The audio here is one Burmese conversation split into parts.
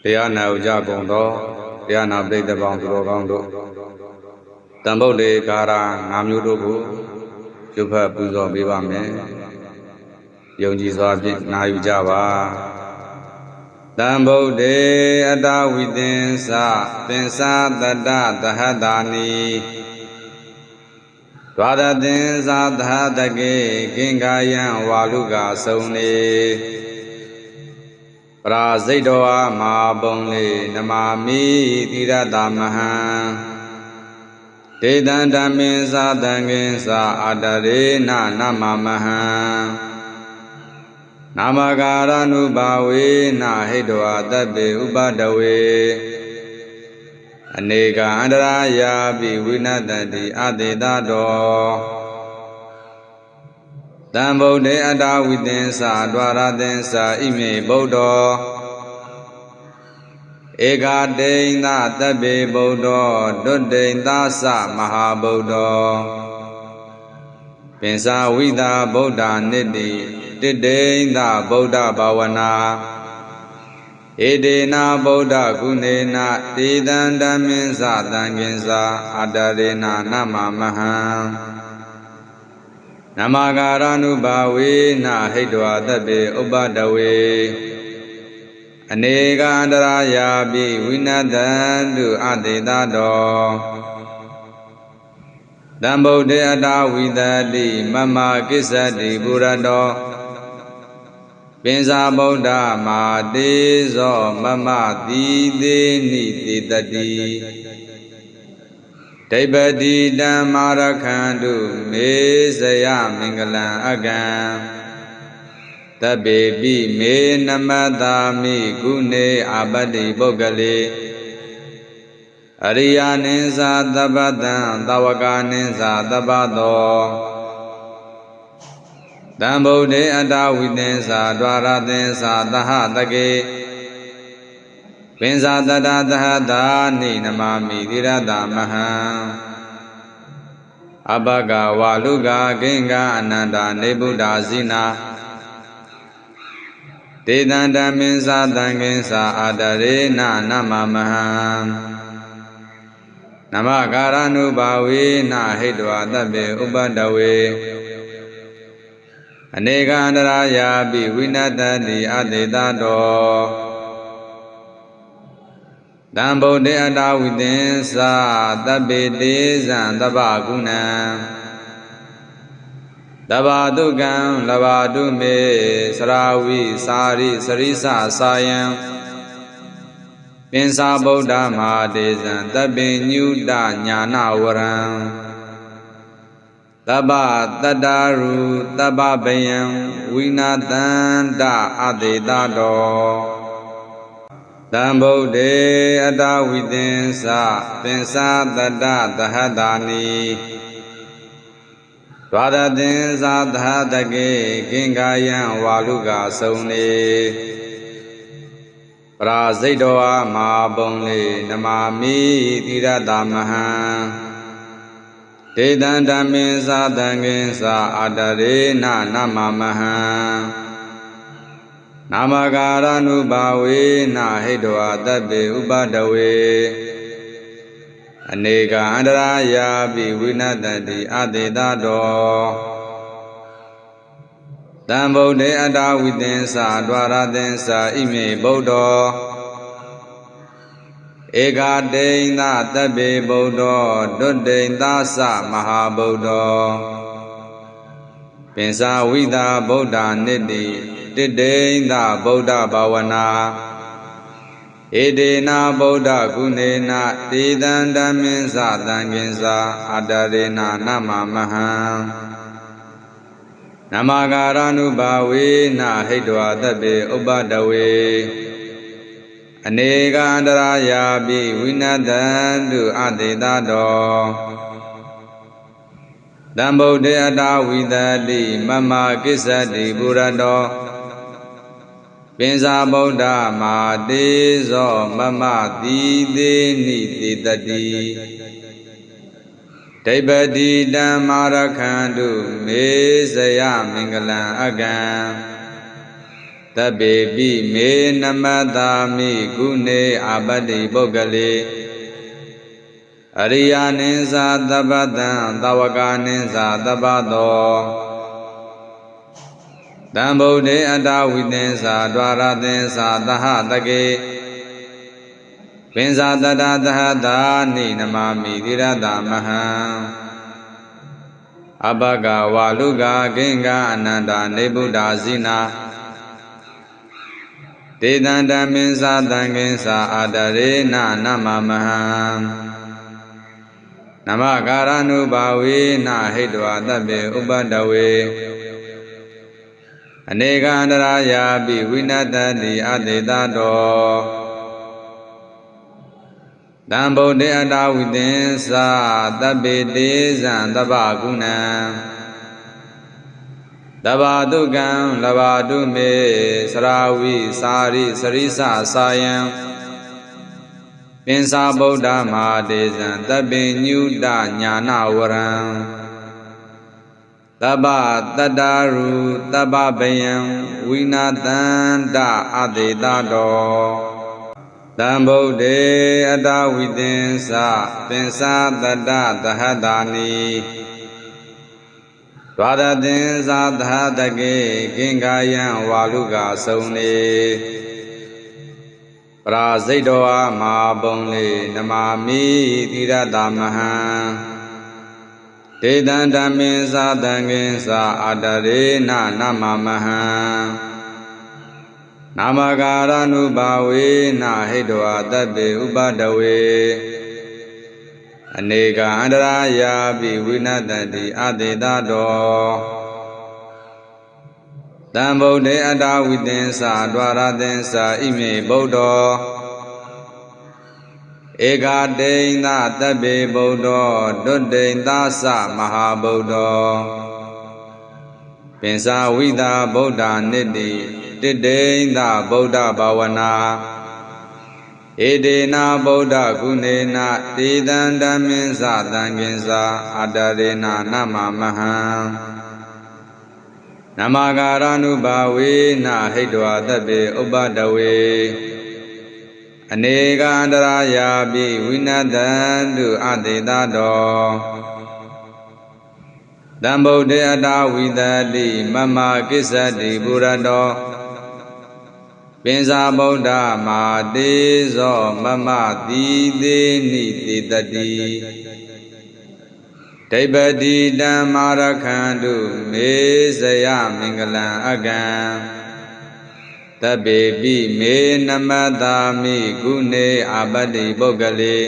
တရားနာဥကြကုန်သောတရားနာပရိသတ်ပေါင်းသူတော်ကောင်းတို့တန်ဗုဒ္ဓေကာရ၅မျိုးတို့ကိုပြုဖတ်ပူဇော်ပေးပါမယ်။ယုံကြည်စွာဖြင့်နာယူကြပါ။တန်ဗုဒ္ဓေအတဝိသင်္စသင်္စတတ္တသဟတာနိဒွါရသင်္စသဟတကေကင်္ကာယံဝါလူကာသုံးနေပရာဇိတ်တော်အားမဟာပုံလေနမာမိတိရတမဟံဒေတံဓမ္မင်္စသံဃင်္စအာတရေနနမမဟံနာမကာရနုဘာဝေနဟိတောအတ္ပေဥပဒဝေအနေကအန္တရာယာပိဝိနတတိအတေတတောတံဗုဒ္ဓေအတ္တဝိသင်္စဒွါရသင်္စဣမေဗုဒ္ဓောဧကတိန်သတဗ္ဗေဗုဒ္ဓောဒုတိန်သသမဟာဗုဒ္ဓောပင်စာဝိတာဗုဒ္ဓနိတိတိတိန်သဗုဒ္ဓဘာဝနာဧတေနာဗုဒ္ဓကုဏေနတေတံဓမ္မင်္စသံဃင်္စအာတရေနနမမဟံနမကာရနုဘာဝေနဟိတောအတ္ပေဥပဒဝေအနေကအန္တရာယာပိဝိနတံတုအတေတတောတံဗုဒ္ဓေအတ္တဝိတတိမမကိစ္စတိပုရတောပင်စာဗုဒ္ဓမာတေဇောမမတိသေးနိတိတတိဒိဗ္ဗတိဓမ္မာရခန္တုမေဇယမင်္ဂလံအကံတဗ္ဗေပိမေနမတာမိကုနေအာပတ္တိပုဂ္ဂလေအရိယာနိသသဗ္ဗတံသဝကာနိသသဗ္ဗသောတံဗုဒ္ဓေအတ္တဝိသင်္စဒွါရသင်္စသဟတကေပင်စာတတ္တသဟတာနိနမာမိတိရတမဟံအဘဂဝါလူကာဂင်္ဂအနန္တနေဗုဒ္ဓဇိနာတေတံဓမ္မင်္စသံဃင်္စအာတရေနနမမဟံနမကာရနုဘာဝေနဟိတောအတ္ပေဥပဒဝေအနေကအန္တရာယာပိဝိနတတိအတေတတောတံဗုဒ္ဓေအတ္တဝိသင်္စသဗ္ဗေတေဇံသဗ္ဗကုဏံတဗ္ဗတုကံလဗ္ဗတုမေစရာဝိစာရိစရိစစာယံပင်စာဗုဒ္ဓမဟာတေဇံသဗ္ဗေညုတညာနာဝရံသဗ္ဗတတ္တရုသဗ္ဗဗယံဝိနာတန္တအတေတတောတံဗုဒ္ဓေအတ္တဝိသင်္စသင်္စတတ္တသဟတာနိဒွါရသင်္စသဟတကေကင်္ကာယံဝါလူကာသုံးနေပရာဇိတ်တော်အားမဟာပုံလေနမာမိတိရတမဟံဒေတံဓမ္မင်္စသံဃင်္စအာတရေနနမမဟံနာမကာရနုဘာဝေနဟိတောအတ္ပေဥပဒဝေအနေကအန္တရာယာပိဝိနတတိအတေတတောတံဗုဒ္ဓေအတ္တဝိသင်္စဒွါရသင်္စဣမေဗုဒ္ဓောဧကတိန်သတဗ္ဗေဗုဒ္ဓောဒုတိန်သသမဟာဗုဒ္ဓောပင်စာဝိတာဗုဒ္ဓနိတိတိတိန်သဗုဒ္ဓဘာဝနာဧတေနာဗုဒ္ဓကုဏေနတေတံဓမ္မင်္စသံဃင်္စအာတရေနနမမဟံနမကာရနုဘာဝေနဟိတောအတ္ပေဥပဒဝေအနေကအန္တရာယာပိဝိနတံတုအတေတတောတံဗုဒ္ဓေအတ္တဝိတတိမမကိစ္စတိပုရတောပင်စာဗုဒ္ဓမာတေဇောမမတိသေးနိတိတတိဒိဗ္ဗတိဓမ္မာရခန္တုမေဇယမင်္ဂလံအကံတ bebi me namata mi gune abadi bogale Ariya ninsa tabadan tawaka ninsa tabado Dambode adawidensa dwaradensa tahatake Pinsa tadadahada ni namami dirada maham Abaga waluga genga ananda nebuda zina Dedanda minsa dangensa adarena namamaham Namakaranu bawi na hidwa tabe ubadawe Anegandara yabi winatadi adedado Dambode adawidensa tabe dezan tabagunam Dabadugam labadume sarawi sari sarisa sayam Pinsa Buddha Mahadezan tabe nyuda nyana waram Taba tadaru taba bayam winatanda adedado Dambode adawidensa pinsa tada dahadani Dwadadinsa dahadage gingayan waluga saune Prazidoa mahabonle namami tiradamahan Dedanda minsa danginsa adarena namamahan Namakaranu bawe na hidwa tabe ubadawe Anega andaraya bi winatadi adedado Dambode adawidensa dwaradensa ime Buddha Ega deina tabe Buddha dodeinda sa mahabuddha Pinsa vida Buddha nidhi dideinda Buddha bhavana Edena Buddha gunena dedanda minsa danginsa adarena namamaham Namakaranu bawe na hidwa tabe ubadawe Anega andaraya bi winadandu adedado Dambode adawidadi mama kisadi burado Pinsa Buddha Mahadezo mama dide ni titati Daibadi Dhammarakhandu me saya mingalan agam Tabebi me namadami gune abadi bogale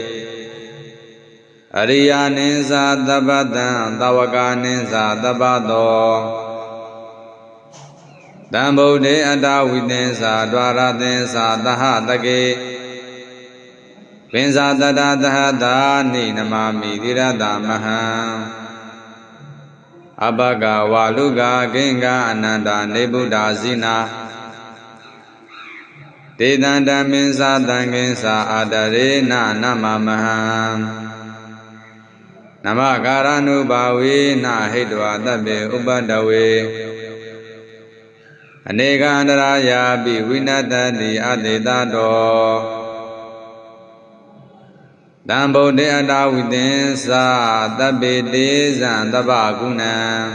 Ariya ninsa tabadan tawaka ninsa tabado Dambode adawidensa dwaradensa tahatake Pinsa tadadahada ni namami dirada maham Abaga waluga genga ananda nebuda zina Dedanda minsa danginsa adarena namamaham Namakaranu bawe na hidwa tabe ubadawe Anegandara bi winatadi adedado Dambode adawidensa tabe dezan tabagunam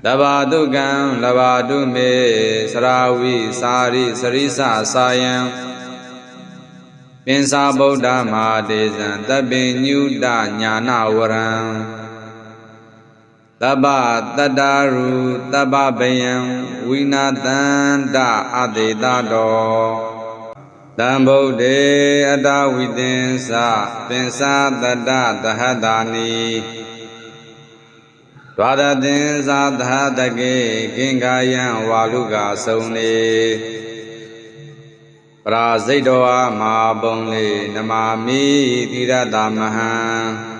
Dabadugam labadume sarawi sari sarisa sayam Pinsa Buddha Mahadezan tabe nyuda nyana waram Taba tadaru taba bayam winatanda adedado Dambode adawidensa pinsa tada dahadani Dwadadinsa dahadage gingayan waluga saune Prazidoa mahabonle namami tiradamahan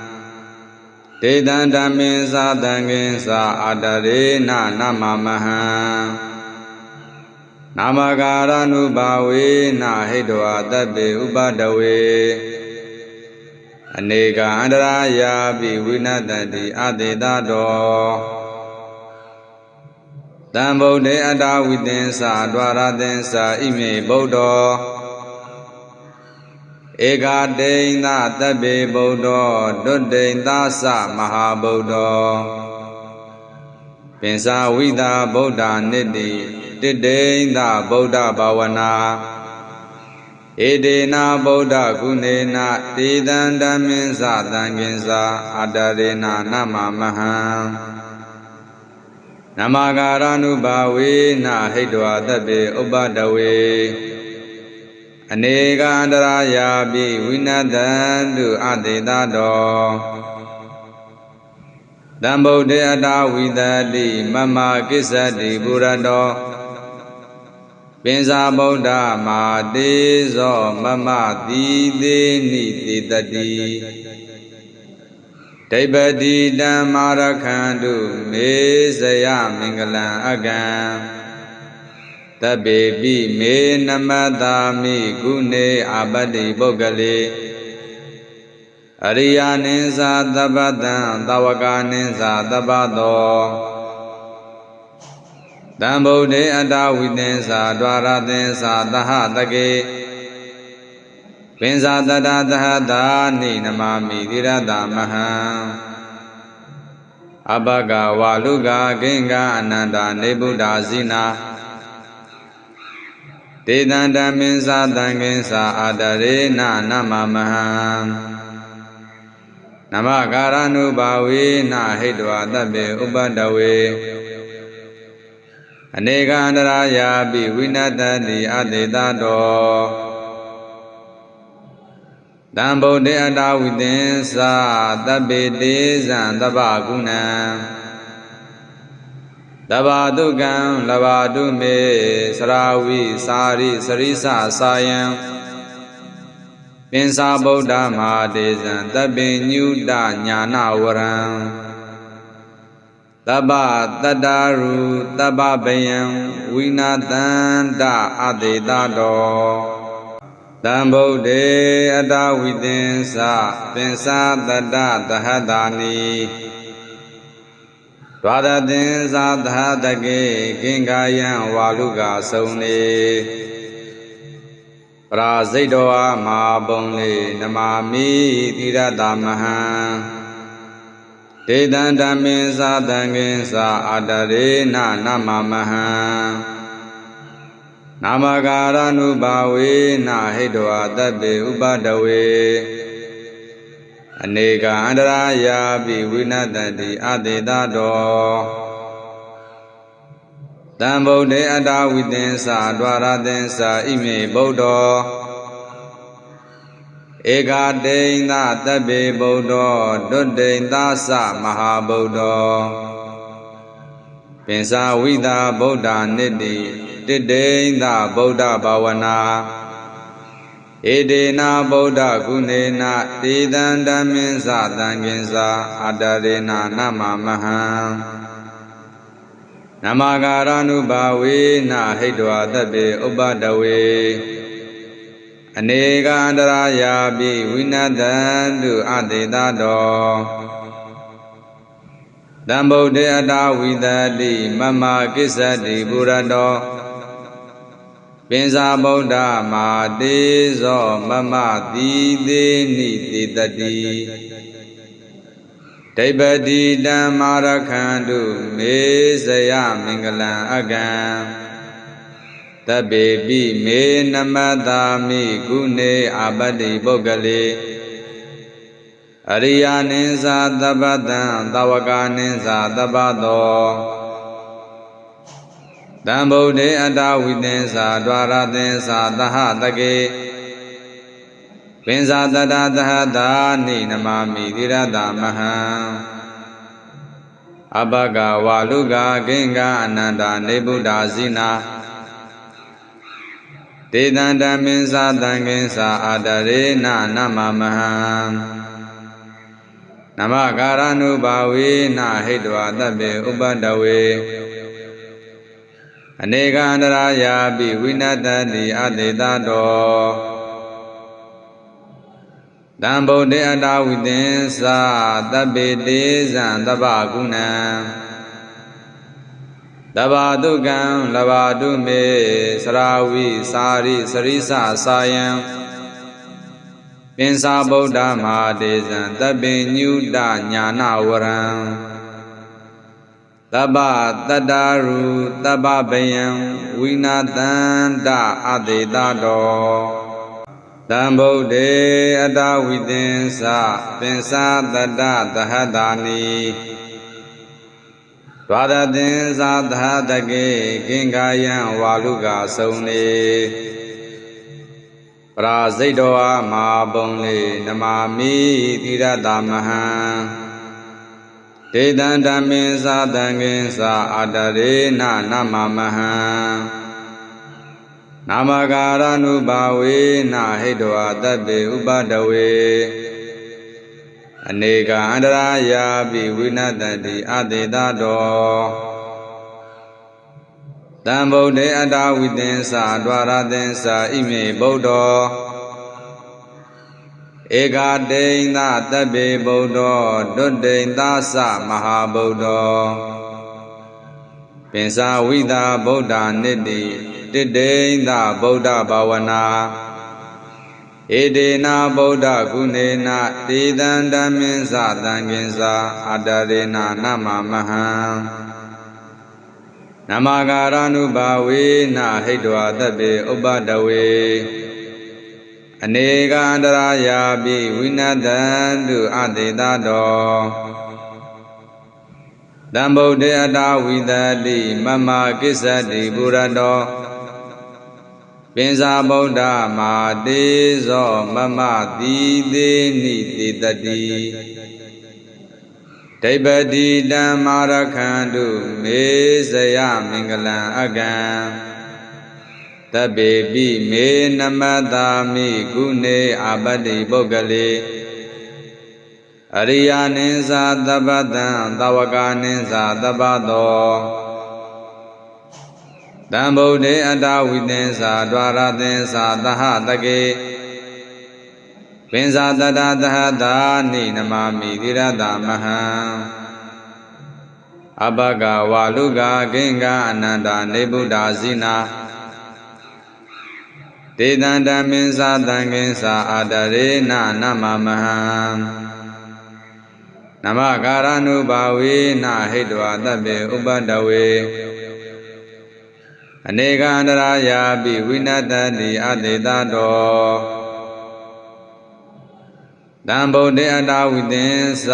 Dedanda minsa danginsa adarena namamahan Namakaranu bawe na hidwa tabe ubadawe Anega andaraya bi winatadi adedado တံဗုဒ္ဓေအတ္တဝိသင်္စာဒွါရသင်္စာဣမေဗုဒ္ဓောဧကတိန်သတဗ္ဗေဗုဒ္ဓောဒုတိန်သသမဟာဗုဒ္ဓောပင်စာဝိတာဗုဒ္ဓနိတိတိတိန်သဗုဒ္ဓဘာဝနာဧတေနဗုဒ္ဓကုနေနတေတံဓမ္မင်းသသံဃင်္စာအတရေနနမမဟံနမကာရ ानु ဘာဝေနဟိတဝတဗ္ဗေဥပတဝေအနေကအန္တရာယာပိဝိနတံတုအတေတတောတံဗုဒ္ဓေအတ္တဝိတတိမမကိစ္စတိပုရတောပင်စာဗုဒ္ဓမာတေဇောမမတိသေးနိတိတတိဒိဗ္ဗတိတံမာရခန္တုမေဇယမင်္ဂလံအကံတဗ္ဗေပိမေနမတာမိကုနေအပတ္တိပုဂ္ဂလေအရိယာနိသသဗ္ဗတံသဝကနိသသဗ္ဗသောတံဗုဒ္ဓေအတ္တဝိသင်္စာဒွါရသင်္စာသဟတကေပင်စာတတသဟတာနိနမမိသီရတမဟံအဘဂဝါလူကဂင်္ဂအနန္တနေဗုဒ္ဓဇိနာတေတံဓမ္မင်းစာသံဃင်္စာအာတရေနနမမဟံနမကာရ ानु ဘာဝေနဟိတဝတဗ္ဗေဥပတဝေအနေကအန္တရာယာပိဝိနတတိအတေတတောတံဗုဒ္ဓေအတ္တဝိသင်္စာတဗ္ဗေတေဇံသဗ္ဗကုဏံတဗ္ဗတုကံလဗ္ဗတုမေစရာဝိစာရိစရိစစာယံပင်စာဗုဒ္ဓမဟာတေဇံတဗ္ဗေညုတညာနာဝရံတဗ္ဗတတ္တရုတဗ္ဗဗယံဝိနာတန္တအတေတတောတံဗုဒ္ဓေအတ္တဝိသင်္စာပင်စာတတ္တသဟတာနိဒွါရသင်္စာသဟတကေကင်္ကာယံဝါလူကဆုံနေပရာဇိတောအမဟာပုံလေနမမိသီရတမဟံတေတံဓမ္မင်းစာသံဃင်္စာအာတရေနနမမဟံနာမကာရ ानु ဘာဝေနဟိတဝတဗ္ဗေဥပတဝေအနေကအန္တရာယာပိဝိနတတိအတေတတောတံဗုဒ္ဓေအတ္တဝိသင်္စာဒွါရသင်္စာဣမေဗုဒ္ဓောဧကတိန်သတဗ္ဗေဗုဒ္ဓောဒုတိန်သသမဟာဗုဒ္ဓောပင်စာဝိတာဗုဒ္ဓနိတိတိတိန်သဗုဒ္ဓဘာဝနာဧတေနဗုဒ္ဓကုနေနတေတံဓမ္မင်းသသံဃင်္စာအတရေနနမမဟံနမကာရ ानु ဘာဝေနဟိတဝတဗ္ဗေဥပတဝေအနေကအန္တရာယာပိဝိနတံတုအတေတတောတံဗုဒ္ဓေအတ္တဝိတတိမမကိစ္စတိပုရတောပင်စာဗုဒ္ဓမာတေဇောမမတိသေးနိတိတတိဒိဗ္ဗတိတံမာရခန္တုမေဇယမင်္ဂလံအကံတဗ္ဗေပိမေနမတာမိကုနေအပတ္တိပုဂ္ဂလေအရိယာနိသသဗ္ဗတံသဝကနိသသဗ္ဗသောတံဗုဒ္ဓေအတ္တဝိသင်္စာဒွါရသင်္စာသဟတကေပင်စာတတသဟတာနိနမမိသီရတမဟံအဘဂဝါလူကဂင်္ဂအနန္တနေဗုဒ္ဓဇိနာတေတံဓမ္မင်းစာသံဃင်္စာအာတရေနနမမဟံနမကာရ ानु ဘာဝေနဟိတဝတဗ္ဗေဥပတဝေအနေကအန္တရာယာပိဝိနတတိအတေတတောတံဗုဒ္ဓေအတ္တဝိသင်္စာတဗ္ဗေတေဇံသဗ္ဗကုဏံတ တဘာတုကံလဘာတုမေစရာဝိစာရိစရိစစာယံပင်စာဗုဒ္ဓမဟာဒေဇံတပိညုတညာနာဝရံတပ္ပတတ္တရုတပ္ပဗယံဝိနာတန္တအတေတတောတံဗုဒ္ဓေအတဝိသင်္စပင်စာတတ္တသဟတာနိဒွါရသင်္စသဟတကေကင်္ကာယံဝါလူကဆုံနေပရာဇိတ်တောအမဟာပုံလေနမာမိသီရတမဟံဒေတံဓမ္မင်္စသံဃင်္စအာတရေနနမမဟံနာမကာရနုဘာဝေနဟိတဝတတ္တေဥပဒဝေအနေကအန္တရာယာပိဝိနတတိအတေတတောတံဗုဒ္ဓေအတဝိသင်္စဒွါရသင်္စဣမေဗုဒ္ဓောဧကတိန်သတဗ္ဗေဗုဒ္ဓောဒုတိန်သသမဟာဗုဒ္ဓောပင်စာဝိတာဗုဒ္ဓနိတိတိတိန်သဗုဒ္ဓဘာဝနာဧတေနဗုဒ္ဓကုနေနတေတံဓမ္မင်္စသံဃင်္စအာတရေနနမမဟံနမကာရနုဘာဝေနဟိတဝတတ္တေဥပဒဝေအနေကအန္တရာယာပိဝိနတံတုအတေတတောတံဗုဒ္ဓေအတဝိတတိမမကိစ္စတိပုရတောပင်စာဗုဒ္ဓမာတေဇောမမတိသေးနိတေတတိဒိဗ္ဗတိတံမာရခန္တုမေဇယမင်္ဂလံအကံတဗ္ဗေပိမေနမတာမိကုနေအာပတ္တိပုဂ္ဂလေအရိယာနိသသဗ္ဗတံသဝကာနိသသဗ္ဗတောတံဗုဒ္ဓေအတဝိသင်္စဒွါရသင်္စသဟတကေပင်စာတတသဟတာနိနမာမိသီရတမဟံအဘဂဝါလူကဂင်္ဂအနန္တနေဗုဒ္ဓဇိနာတေတံဓမ္မင်္စသံဃင်္စအာတရေနနမမဟံနမကာရနုဘာဝေနဟိတဝတတ္တေဥပဒဝေအနေကအန္တရာယာပိဝိနတတိအတေတတောတံဗုဒ္ဓေအတဝိသင်္စ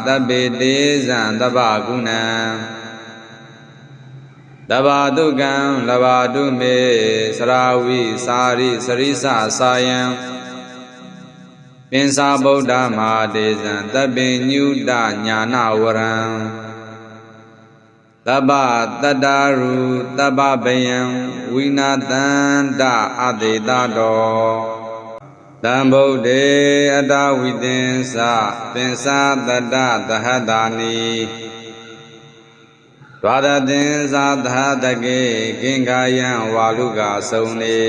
တဗ္ဗေတေဇံတဗ္ဗကုဏံတဘာတုကံလဘာတုမေစရာဝိစာရိစရိစစာယံပင်စာဗုဒ္ဓမဟာဒေဇံတပိညုတညာနာဝရံတပ္ပတတ္တရုတပ္ပဗယံဝိနာတန္တအတေတတောတံဗုဒ္ဓေအတဝိသင်္စပင်စာတတ္တသဟတာနိဒွါရသင်္စသဟတကေကင်္ကာယံဝါလူကဆုံနေ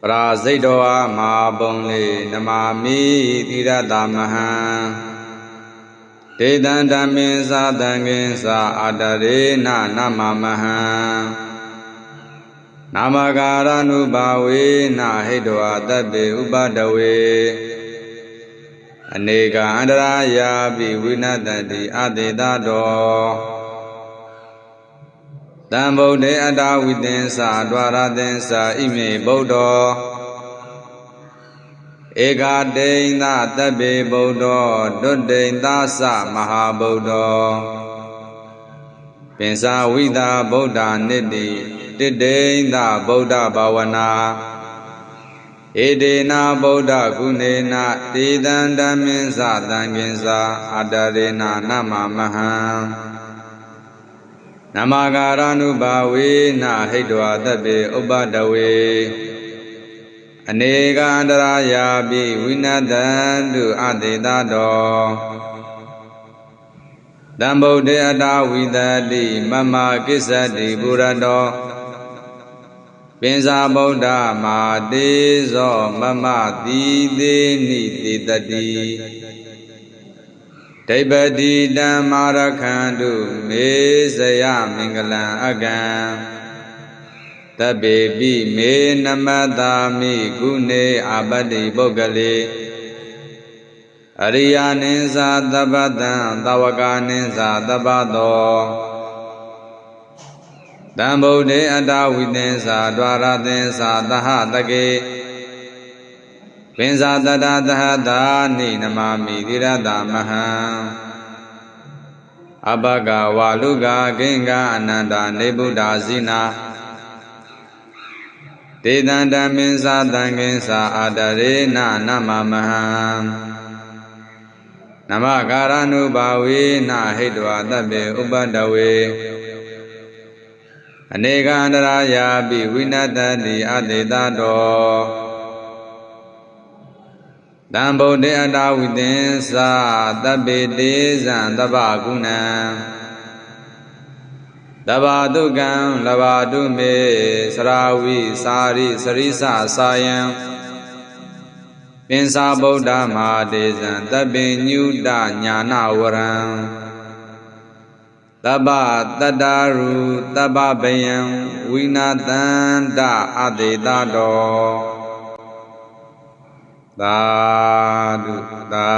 ပရာဇိတ်တောအမဟာပုံလေနမာမိသီရတမဟံဒေတံဓမ္မင်္စသံဃင်္စအာတရေနနမမဟံနာမကာရနုဘာဝေနဟိတဝတတ္တေဥပဒဝေအနေကအန္တရာယာပိဝိနတတိအတေတတောတံဗုဒ္ဓေအတဝိသင်္စဒွါရသင်္စဣမေဗုဒ္ဓောဧကတိန်သတဗ္ဗေဗုဒ္ဓောဒုတိန်သသမဟာဗုဒ္ဓောပင်စာဝိတာဗုဒ္ဓနိတိတိတိန်သဗုဒ္ဓဘာဝနာဧတေနဗုဒ္ဓကုနေနတေတံဓမ္မင်္စသံဃင်္စအာတရေနနမမဟံနမကာရနုဘာဝေနဟိတဝတတ္တေဥပဒဝေအနေကအန္တရာယာပိဝိနတံတုအတေတတောတံဗုဒ္ဓေအတဝိတတိမမကိစ္စတိပုရတောပင်စာဗုဒ္ဓမာတေဇောမမတိသေးနိတေတတိဒ ဒိပတိတံမာရခန္တုမေဇယမင်္ဂလံအကံတပေပိမေနမတာမိကုနေအာပတိပုဂ္ဂလေအရိယာနိသသဗ္ဗတံသဝကနိသသဗ္ဗသောတံဗုဒ္ဓေအတ္တဝိသင်္စာဒွါရသင်္စာသဟတကေပင်စာတတသဟတာနိနမမိသီရတမဟံအဘဂဝါလူကဂင်္ဂအနန္တနေဗုဒ္ဓဇိနာတေတံဓမ္မင်္စာတံကိဉ္စာအာတရေနနမမဟံနမကာရဏုဘာဝေနဟိတဝသဗ္ဗေဥပတဝေအနေကန္တရာယာပိဝိနတတိအတေတတောတံဗုဒ္ဓေအတ္တဝိသင်္စာသဗ္ဗေတေဇံသဗ္ဗကုဏံတဗ္ဗတုကံလဗ္ဗတုမေစရာဝိစာရိစရိစစာယံပင်စာဗုဒ္ဓမဟာတေဇံသဗ္ဗညုတညာနာဝရံတဗ္ဗတတ္တရုတဗ္ဗဗယံဝိနာတန္တအတေတတောသာဓုသာ